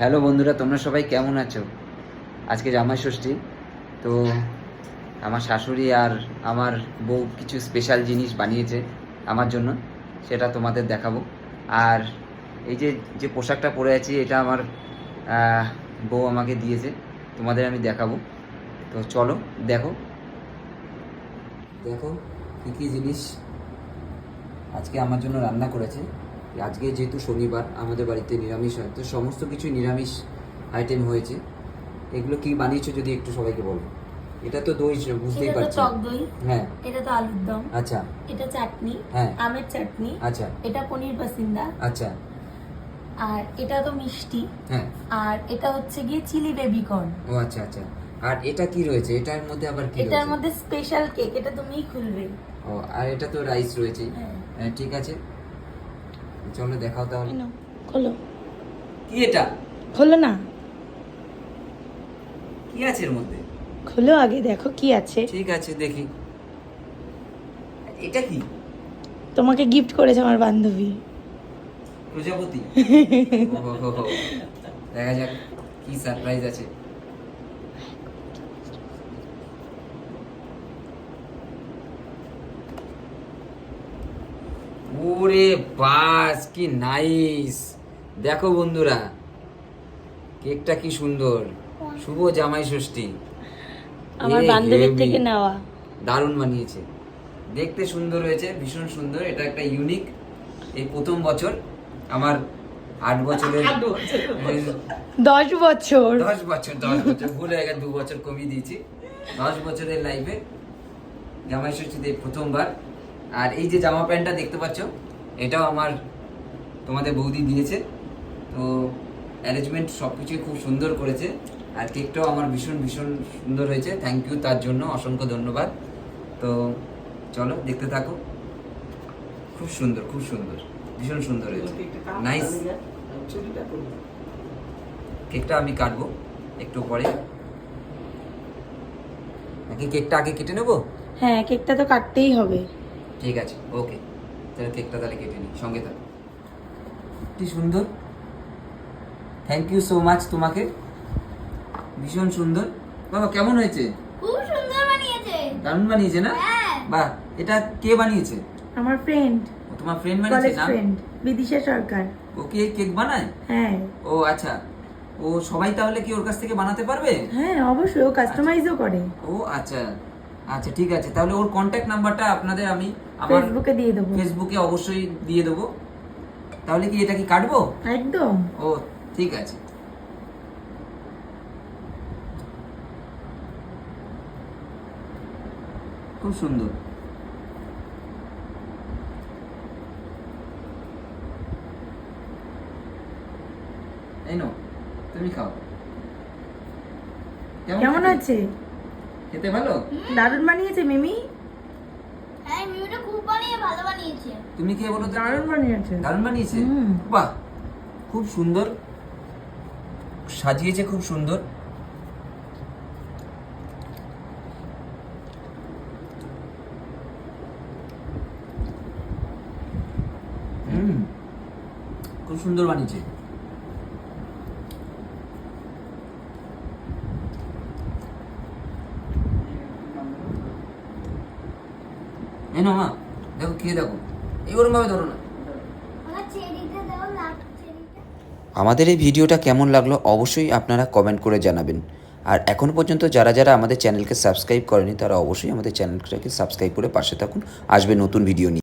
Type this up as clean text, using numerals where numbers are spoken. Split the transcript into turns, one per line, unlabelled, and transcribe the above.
Hello বন্ধুরা, তোমরা সবাই কেমন আছো? আজকে জামাই ষষ্ঠী। তো আমার শাশুড়ি আর আমার বউ কিছু স্পেশাল জিনিস বানিয়েছে আমার জন্য, সেটা তোমাদের দেখাবো। আর এই যে যে পোশাকটা পরে আছি, এটা আমার বউ আমাকে দিয়েছে, তোমাদের আমি দেখাবো। তো চলো দেখো দেখো কী কী জিনিস আজকে আমার জন্য রান্না করেছে। আজকে যেহেতু শনিবার, আমাদের বাড়িতে নিরামিষ হয়, তো সমস্ত কিছু নিরামিষ আইটেম হয়েছে। এগুলো কি বানিয়েছো যদি একটু সবাইকে বলো। এটা তো দই, বুঝতেই পারছি।
টক দই।
হ্যাঁ।
এটা তো আলুর দম।
আচ্ছা।
এটা চাটনি।
হ্যাঁ।
আমের চাটনি।
আচ্ছা।
এটা পনির পাসিন্দা।
আচ্ছা।
আর এটা তো মিষ্টি।
হ্যাঁ।
আর এটা হচ্ছে গিয়ে চিলি বেবি কর্ন।
ও আচ্ছা আচ্ছা। আর এটা কি রয়েছে? এটার মধ্যে আবার কি রয়েছে?
এটার মধ্যে স্পেশাল কেক, এটা তুমিই খুলবে।
ও, আর এটা তো রাইস রয়েছে।
হ্যাঁ।
ঠিক আছে, চলো দেখাও তাহলে।
খোলো।
কি এটা?
খোলো না,
কি আছে এর মধ্যে?
খোলো আগে, দেখো কি আছে।
ঠিক আছে, দেখি। এটা কি?
তোমাকে গিফট করেছে আমার বান্ধবী।
প্রজাপতি। ওহো, দেখা যাক কি সারপ্রাইজ আছে। ওরে বাস, কি নাইস! দেখো বন্ধুরা, কেকটা কি সুন্দর। শুভ জামাই ষষ্ঠী।
আমার বান্ধবীর থেকে নেওয়া।
দারুণ বানিয়েছে, দেখতে সুন্দর হয়েছে, ভীষণ সুন্দর। এটা একটা ইউনিক। এই প্রথম বছর আমার 8 বছরের
10 বছর
10 বছর ভুল হয়ে গেছে, 2 বছর কমিয়ে দিয়েছি। 10 বছরের লাইফে জামাই ষষ্ঠীতে প্রথমবার। আর এই যে জামা প্যান্টটা দেখতে পাচ্ছ, এটাও আমার তোমাদের বৌদি দিয়েছে। তো অ্যারেঞ্জমেন্ট সব কিছুই খুব সুন্দর করেছে। আর কেকটাও আমার ভীষণ ভীষণ সুন্দর হয়েছে। থ্যাংক ইউ, তার জন্য অসংখ্য ধন্যবাদ। তো চলো দেখতে থাকো। খুব সুন্দর, খুব সুন্দর, ভীষণ সুন্দর হয়েছে, নাইস। কেকটা আমি কাটবো একটু পরে। নাকি কেকটা আগে কেটে নেবো?
হ্যাঁ, কেকটা তো কাটতেই হবে।
ঠিক আছে, ওকে, তাহলে কেকটা তাহলে কেটে নিই, সঙ্গে থাকো। কি সুন্দর, থ্যাংক ইউ সো মাচ তোমাকে, ভীষণ সুন্দর। বাবা কেমন হয়েছে?
খুব সুন্দর বানিয়েছে।
দারুণ বানিয়েছে না?
হ্যাঁ।
বাহ, এটা কে বানিয়েছে?
আমার ফ্রেন্ড,
ও তোমার ফ্রেন্ড বানিয়েছে না?
ফ্রেন্ড বিদিশা সরকার।
ও কি কেক বানায়?
হ্যাঁ।
ও আচ্ছা, ও সবাই তাহলে কি ওর কাছ থেকে বানাতে পারবে?
হ্যাঁ অবশ্যই, ও কাস্টমাইজও করে।
ও আচ্ছা আচ্ছা, ঠিক আছে। তাহলে ওর কন্ট্যাক্ট নাম্বারটা আপনাদের আমি আমার
ফেসবুকে দিয়ে দেবো।
ফেসবুকে অবশ্যই দিয়ে দেবো। তাহলে কি এটা কি কাটবো?
একদম।
ও ঠিক আছে। খুব সুন্দর। এই নো, তুমি খাও।
কেমন
খেতে?
আছে?
খেতে ভালো?
দারুণ বানিয়েছে মিমি।
হ্যাঁ, মিমিটা খুব ভালো বানিয়েছে।
তুমি কে বলো তো?
দারুণ বানিয়েছে।
দারুণ বানিয়েছে।
হুম।
বাহ, খুব সুন্দর সাজিয়েছে, খুব সুন্দর। খুব সুন্দর বানিয়েছে। এই না মা, দেখো খেয়ে দেখো, এরকম ভাবে ধরো না।
আমার চেরিটা দাও, লাল চেরিটা।
আমাদের এই ভিডিওটা কেমন লাগলো অবশ্যই আপনারা কমেন্ট করে জানাবেন। আর এখন পর্যন্ত যারা যারা আমাদের চ্যানেলকে সাবস্ক্রাইব করেনি তারা অবশ্যই আমাদের চ্যানেলটাকে সাবস্ক্রাইব করে পাশে থাকুন। আসবে নতুন ভিডিও নিয়ে।